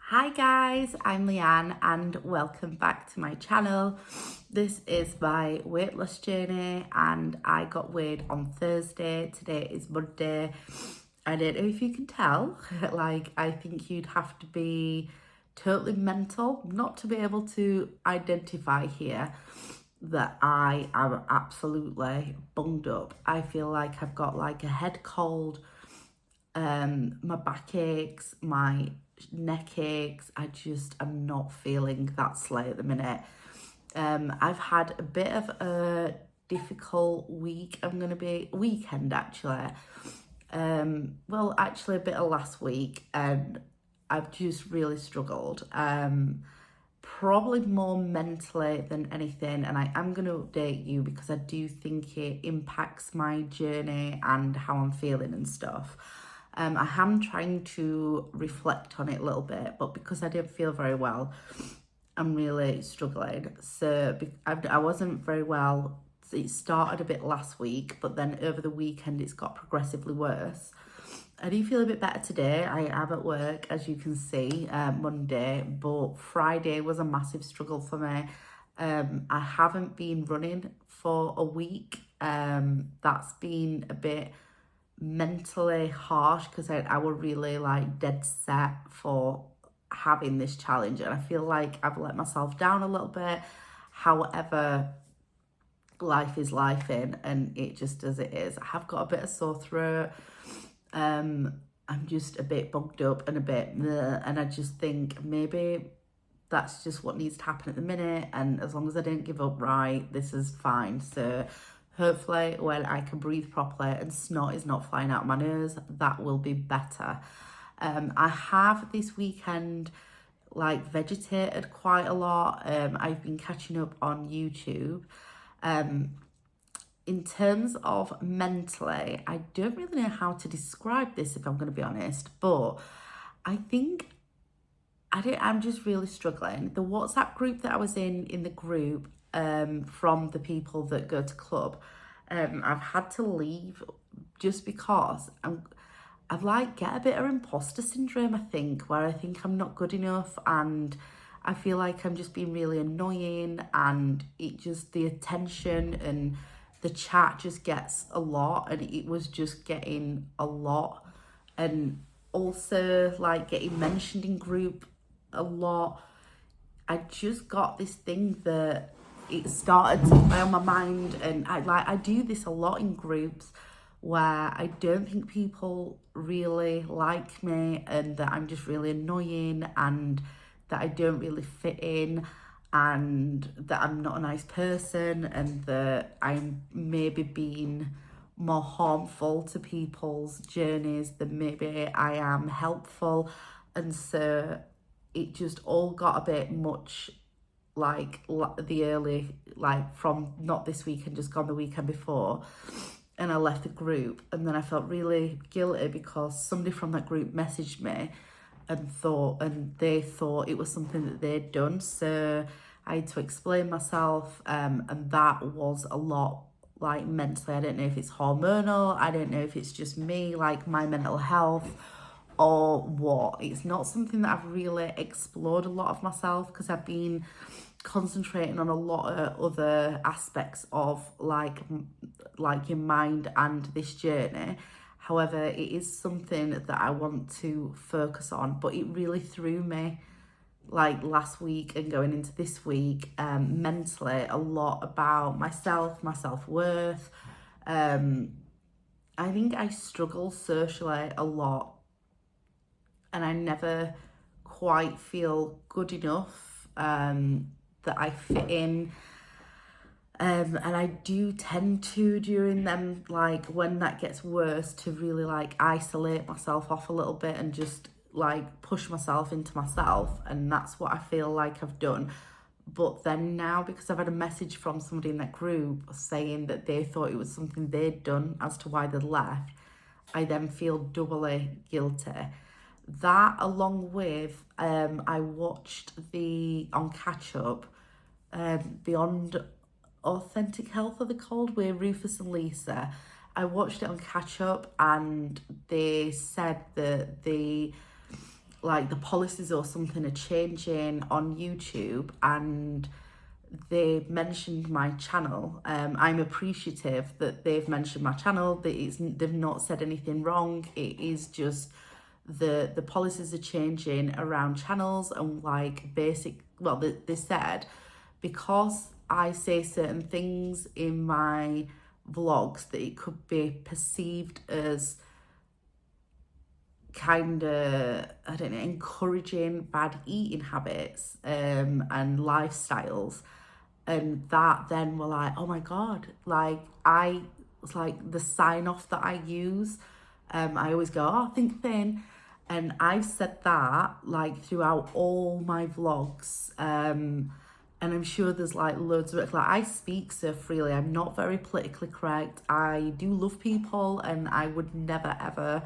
Hi guys, I'm Leanne and welcome back to my channel. This is my weight loss journey and I got weighed on Thursday. Today is Monday. I don't know if you can tell, I think you'd have to be totally mental not to be able to identify here that I am absolutely bunged up. I feel like I've got like a head cold, my back aches, my neck aches. I'm not feeling that sleigh at the minute. I've had a bit of a difficult week. Weekend actually. Actually a bit of last week, and I've just really struggled. Probably more mentally than anything, and I am going to update you because I do think it impacts my journey and how I'm feeling and stuff. I am trying to reflect on it a little bit, but because I didn't feel very well, I'm really struggling. I wasn't very well. It started a bit last week, but then over the weekend it's got progressively worse. I do feel a bit better today. I am at work, as you can see, Monday, but Friday was a massive struggle for me. I haven't been running for a week. That's been a bit mentally harsh because I were really like dead set for having this challenge, and I feel like I've let myself down a little bit. However, life is life in and it just as it is. I have got a bit of sore throat. I'm just a bit bugged up and a bit bleh, and I just think maybe that's just what needs to happen at the minute, and as long as I don't give up, right, this is fine. So hopefully when I can breathe properly and snot is not flying out my nose, that will be better. I have this weekend vegetated quite a lot. I've been catching up on YouTube. In terms of mentally, I don't really know how to describe this, if I'm going to be honest, but I think I'm just really struggling. The WhatsApp group that I was in the group, from the people that go to club, I've had to leave just because I've get a bit of imposter syndrome, I think, where I think I'm not good enough, and I feel like I'm just being really annoying, and the attention and the chat just gets a lot, and it was just getting a lot. And also getting mentioned in group a lot. I just got this thing that it started to play on my mind, and I do this a lot in groups where I don't think people really like me, and that I'm just really annoying, and that I don't really fit in, and that I'm not a nice person, and that I'm maybe being more harmful to people's journeys than maybe I am helpful. And so it just all got a bit much, the early, from not this weekend, just gone the weekend before, and I left the group, and then I felt really guilty because somebody from that group messaged me and they thought it was something that they'd done. So I had to explain myself, and that was a lot, mentally. I don't know if it's hormonal, I don't know if it's just me, my mental health, or what. It's not something that I've really explored a lot of myself because I've been concentrating on a lot of other aspects of your mind and this journey. However, it is something that I want to focus on, but it really threw me last week and going into this week, mentally, a lot about myself, my self-worth. I think I struggle socially a lot, and I never quite feel good enough, that I fit in. And I do tend to, during them, when that gets worse, to really isolate myself off a little bit and just push myself into myself. And that's what I feel like I've done. But then now, because I've had a message from somebody in that group saying that they thought it was something they'd done as to why they'd left, I then feel doubly guilty. That, along with, I watched on Catch Up, Beyond Authentic Health, are they called, with Rufus and Lisa. I watched it on Catch Up, and they said that like the policies or something are changing on YouTube, and they mentioned my channel. I'm appreciative that they've mentioned my channel, that they've not said anything wrong. It is just the policies are changing around channels, and like they said, because I say certain things in my vlogs, that it could be perceived as kind of, I don't know, encouraging bad eating habits and lifestyles. And that then were like, oh my God, like it's like the sign off that I use. I always go, oh, think thin. And I've said that like throughout all my vlogs. And I'm sure there's like loads of it. Like, I speak so freely. I'm not very politically correct. I do love people, and I would never ever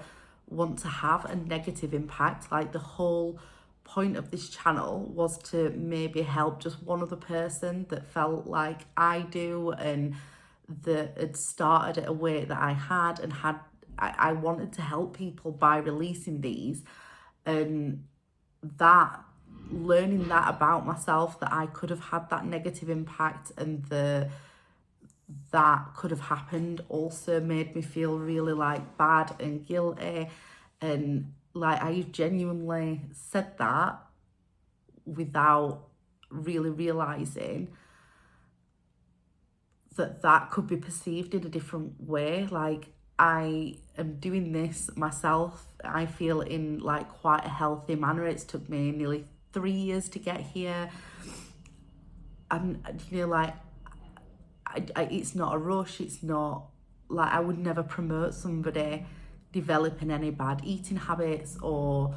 want to have a negative impact. Like, the whole point of this channel was to maybe help just one other person that felt like I do, and that had started at a weight that I had, and I wanted to help people by releasing these. And that, learning that about myself, that I could have had that negative impact, and that could have happened, also made me feel really like bad and guilty. And like, I genuinely said that without really realizing that that could be perceived in a different way. Like, I am doing this myself, I feel, in like quite a healthy manner. It's took me nearly 3 years to get here. And you know, like, it's not a rush. It's not like, I would never promote somebody developing any bad eating habits or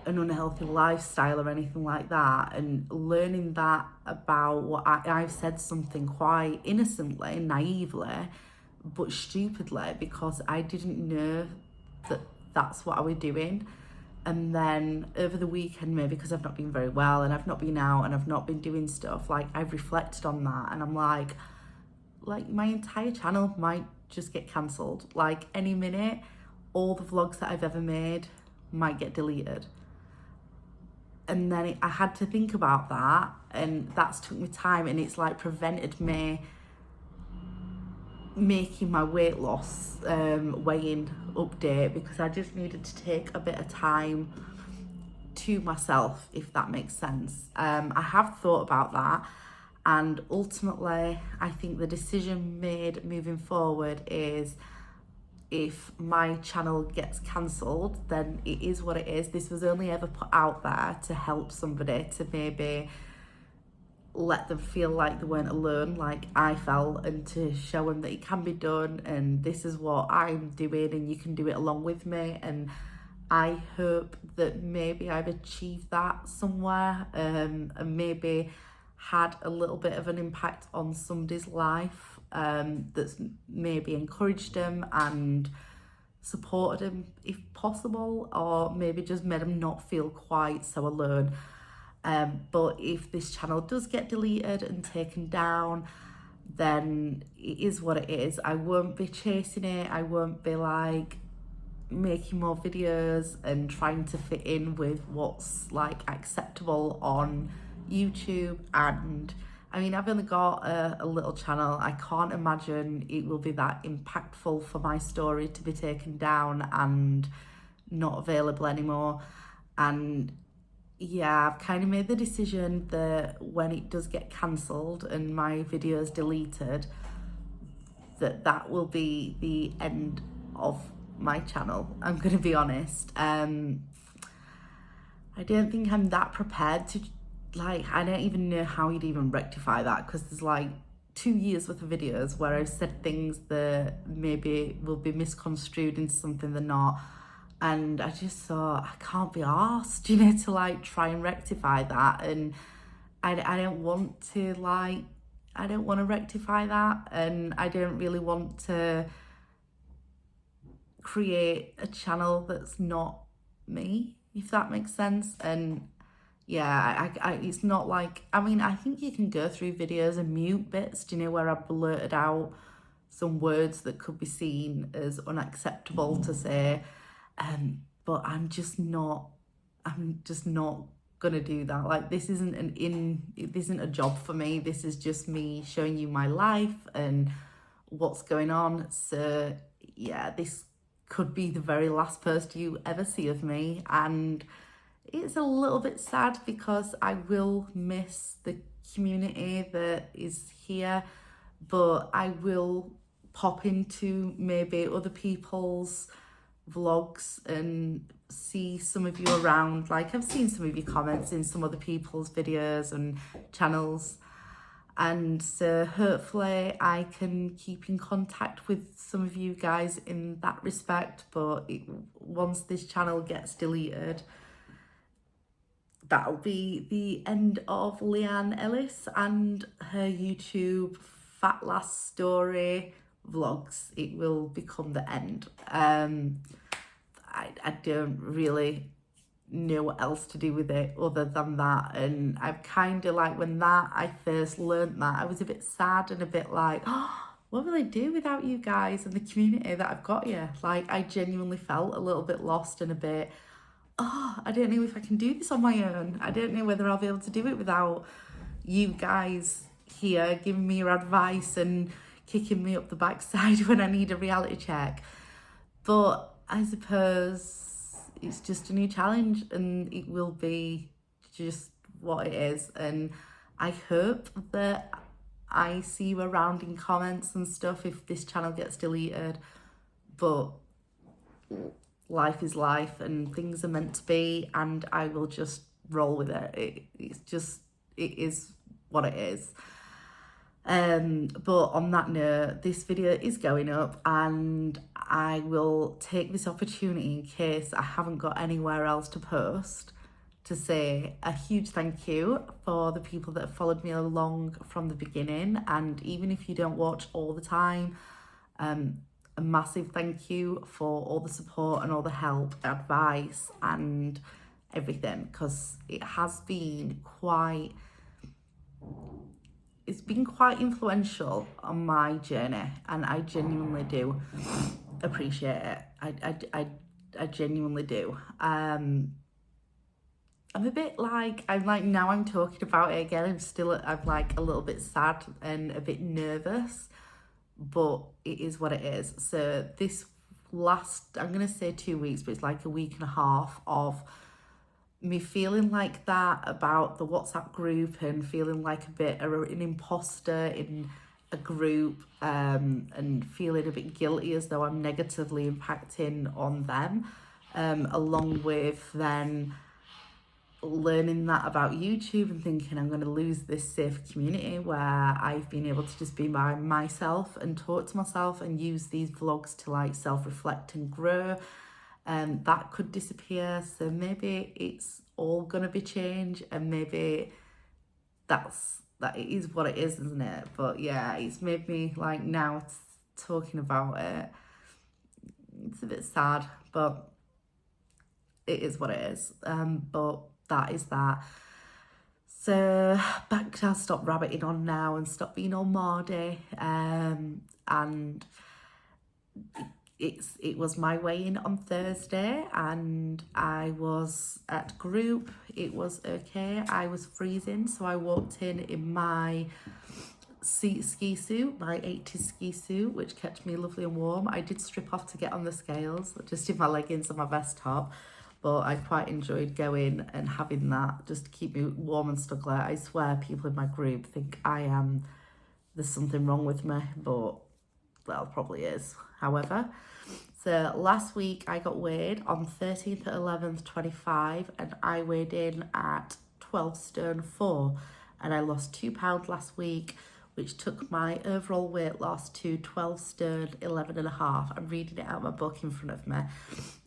an unhealthy lifestyle or anything like that. And learning that about what I've said something quite innocently, naively, but stupidly, because I didn't know that that's what I was doing. And then over the weekend, maybe because I've not been very well and I've not been out and I've not been doing stuff, like, I've reflected on that, and I'm like my entire channel might just get cancelled. Like, any minute, all the vlogs that I've ever made might get deleted. And then I had to think about that, and that's took me time, and it's like prevented me making my weight loss weighing update, because I just needed to take a bit of time to myself, if that makes sense. I have thought about that, and ultimately I think the decision made moving forward is, if my channel gets cancelled, then it is what it is. This was only ever put out there to help somebody, to maybe let them feel like they weren't alone, like I felt, and to show them that it can be done, and this is what I'm doing, and you can do it along with me. And I hope that maybe I've achieved that somewhere, and maybe had a little bit of an impact on somebody's life, that's maybe encouraged them and supported them if possible, or maybe just made them not feel quite so alone. But if this channel does get deleted and taken down, then it is what it is. I won't be chasing it. I won't be like making more videos and trying to fit in with what's like acceptable on YouTube. And I mean, I've only got a little channel. I can't imagine it will be that impactful for my story to be taken down and not available anymore. And yeah, I've kind of made the decision that when it does get cancelled and my videos deleted, that will be the end of my channel. I'm gonna be honest. I don't think I'm that prepared to, like, I don't even know how you'd even rectify that, because there's like 2 years worth of videos where I've said things that maybe will be misconstrued into something they're not. And I just thought, I can't be arsed, you know, to like try and rectify that. And I don't want to, like, I don't want to rectify that. And I don't really want to create a channel that's not me, if that makes sense. And yeah, it's not like, I mean, I think you can go through videos and mute bits, do you know, where I blurted out some words that could be seen as unacceptable to say. But I'm just not, I'm just not gonna do that. Like, this isn't a job for me. This is just me showing you my life and what's going on. So yeah, this could be the very last post you ever see of me, and it's a little bit sad because I will miss the community that is here, but I will pop into maybe other people's vlogs and see some of you around. Like, I've seen some of your comments in some other people's videos and channels, and so hopefully I can keep in contact with some of you guys in that respect. But once this channel gets deleted, that'll be the end of Leanne Ellis and her YouTube Fat Lass Story vlogs. It will become the end. I don't really know what else to do with it other than that. And I've kind of like, when I first learned that, I was a bit sad and a bit like, oh, what will I do without you guys and the community that I've got here? Like, I genuinely felt a little bit lost and a bit, oh, I don't know if I can do this on my own. I don't know whether I'll be able to do it without you guys here giving me your advice and kicking me up the backside when I need a reality check. But I suppose it's just a new challenge, and it will be just what it is. And I hope that I see you around in comments and stuff if this channel gets deleted. But life is life, and things are meant to be, and I will just roll with it. It is what it is. But on that note, this video is going up, and I will take this opportunity, in case I haven't got anywhere else to post, to say a huge thank you for the people that have followed me along from the beginning. And even if you don't watch all the time, a massive thank you for all the support and all the help, advice and everything, because it has been quite influential on my journey, and I genuinely do appreciate it. I genuinely do. I'm a bit like, now I'm talking about it again, I'm like a little bit sad and a bit nervous, but it is what it is. So this last, I'm gonna say 2 weeks, but it's like a week and a half of me feeling like that about the WhatsApp group, and feeling like a bit of an imposter in a group, and feeling a bit guilty as though I'm negatively impacting on them, along with then learning that about YouTube and thinking I'm going to lose this safe community where I've been able to just be by myself and talk to myself and use these vlogs to like self-reflect and grow. That could disappear. So maybe it's all gonna be change, and maybe that it is what it is, isn't it? But yeah, it's made me like, now talking about it, it's a bit sad, but it is what it is. But that is that. So back to, I'll stop rabbiting on now and stop being all mardy. And it was my weigh-in on Thursday, and I was at group. It was okay. I was freezing, so I walked in my ski suit, my 80s ski suit, which kept me lovely and warm. I did strip off to get on the scales, just in my leggings and my vest top, but I quite enjoyed going and having that just to keep me warm and snug. I swear people in my group think there's something wrong with me, but well, probably is. However, so last week I got weighed on 13th, 11th, 25, and I weighed in at 12 stone 4, and I lost £2 last week, which took my overall weight loss to 12 stone 11 and a half. I'm reading it out of my book in front of me,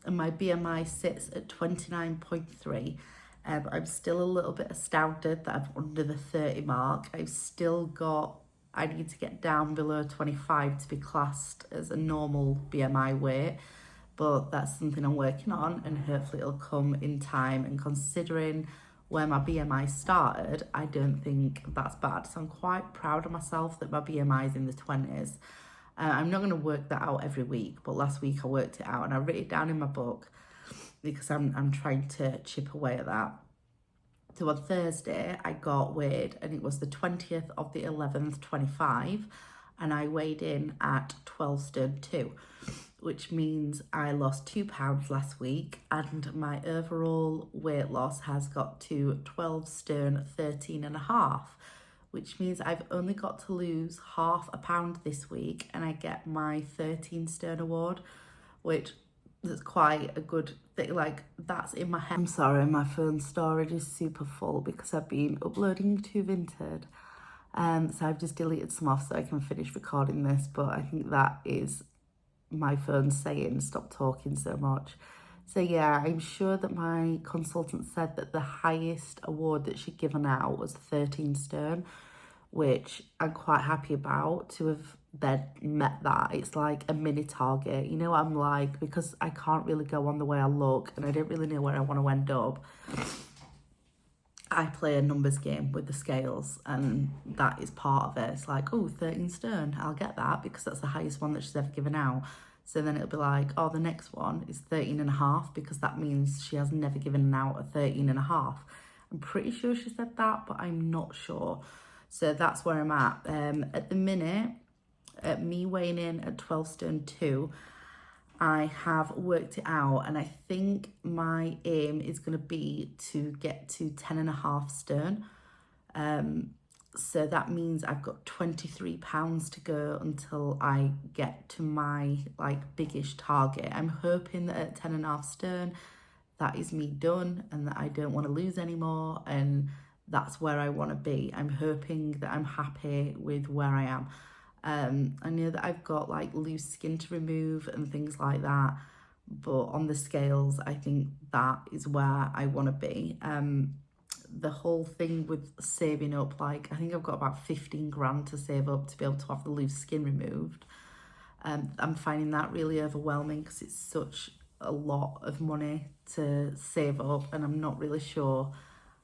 and my BMI sits at 29.3. I'm still a little bit astounded that I'm under the 30 mark. I need to get down below 25 to be classed as a normal BMI weight, but that's something I'm working on, and hopefully it'll come in time. And considering where my BMI started, I don't think that's bad. So I'm quite proud of myself that my BMI is in the 20s. I'm not going to work that out every week, but last week I worked it out and I wrote it down in my book. because I'm trying to chip away at that. So on Thursday, I got weighed and it was the 20th of the 11th, 25, and I weighed in at 12 stone 2, which means I lost £2 last week, and my overall weight loss has got to 12 stone 13 and a half, which means I've only got to lose half a pound this week and I get my 13 stone award, which is quite a good thing. Like, that's in my head. I'm sorry, my phone storage is super full because I've been uploading to Vinted. So I've just deleted some off so I can finish recording this, but I think that is my phone saying stop talking so much. So yeah, I'm sure that my consultant said that the highest award that she'd given out was 13 stone, which I'm quite happy about to have then met that. It's like a mini target, you know what I'm like, because I can't really go on the way I look and I don't really know where I want to end up. I play a numbers game with the scales, and that is part of it. It's like, oh, 13 stone, I'll get that because that's the highest one that she's ever given out. So then it'll be like, oh, the next one is 13 and a half because that means she has never given out a 13 and a half. I'm pretty sure she said that, but I'm not sure. So that's where I'm at. At the minute, at me weighing in at 12 stone 2, I have worked it out, and I think my aim is going to be to get to 10 and a half stone. So that means I've got 23 pounds to go until I get to my like biggish target. I'm hoping that at 10 and a half stone, that is me done and that I don't want to lose anymore, and that's where I want to be. I'm hoping that I'm happy with where I am. I know that I've got like loose skin to remove and things like that, but on the scales, I think that is where I want to be. The whole thing with saving up, like I think I've got about 15 grand to save up to be able to have the loose skin removed. I'm finding that really overwhelming because it's such a lot of money to save up, and I'm not really sure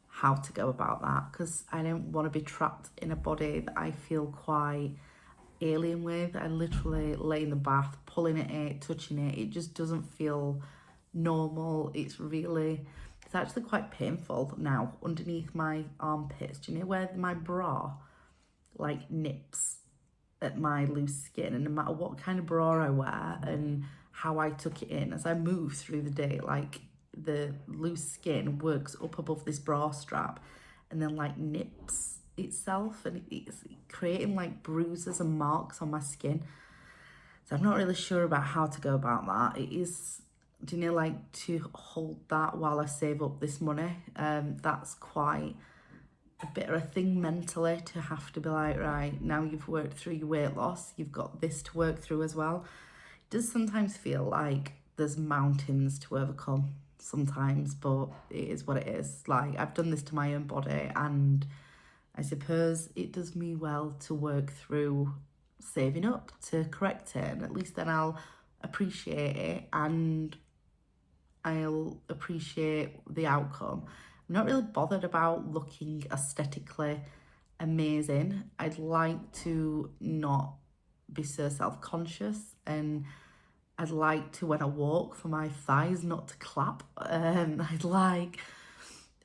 how to go about that because I don't want to be trapped in a body that I feel quite alien with. I literally lay in the bath, pulling at it, touching it. It just doesn't feel normal. It's actually quite painful now underneath my armpits. Do you know where my bra like nips at my loose skin? And no matter what kind of bra I wear and how I tuck it in, as I move through the day, like the loose skin works up above this bra strap and then like nips itself, and it's creating like bruises and marks on my skin. So I'm not really sure about how to go about that. It is, do you know, like to hold that while I save up this money. That's quite a bit of a thing mentally to have to be like, right, now you've worked through your weight loss, you've got this to work through as well. It does sometimes feel like there's mountains to overcome sometimes, but it is what it is. Like, I've done this to my own body, and I suppose it does me well to work through saving up to correct it, and at least then I'll appreciate it and I'll appreciate the outcome. I'm not really bothered about looking aesthetically amazing. I'd like to not be so self-conscious, and I'd like to, when I walk, for my thighs not to clap. I'd like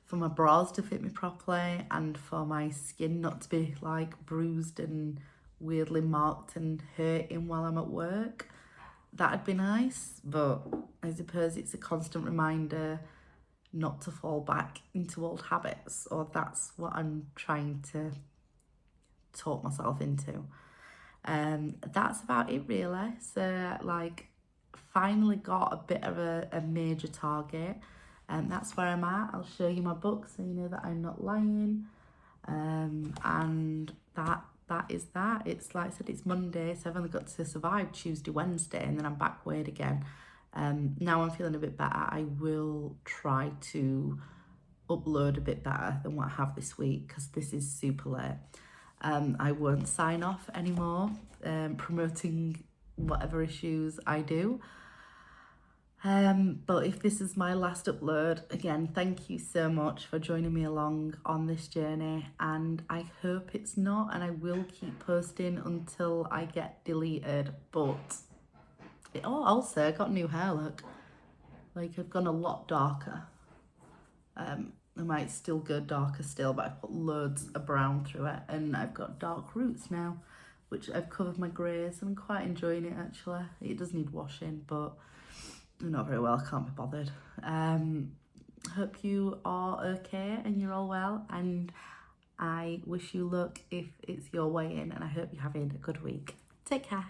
for my bras to fit me properly and for my skin not to be like bruised and weirdly marked and hurting while I'm at work. That'd be nice, but I suppose it's a constant reminder not to fall back into old habits, or that's what I'm trying to talk myself into. That's about it really. So like, finally got a bit of a major target, and that's where I'm at. I'll show you my book so you know that I'm not lying. And that is that. It's like I said, it's Monday, so I've only got to survive Tuesday, Wednesday, and then I'm back weighed again. Now I'm feeling a bit better. I will try to upload a bit better than what I have this week because this is super late. I won't sign off anymore promoting whatever issues I do. But if this is my last upload, again, thank you so much for joining me along on this journey, and I hope it's not, and I will keep posting until I get deleted. But also I got new hair, look. Like, I've gone a lot darker. I might still go darker still, but I've put loads of brown through it, and I've got dark roots now, which I've covered my greys, and I'm quite enjoying it actually. It does need washing, but not very well, I can't be bothered. Hope you are okay and you're all well, and I wish you luck if it's your way in, and I hope you're having a good week. Take care.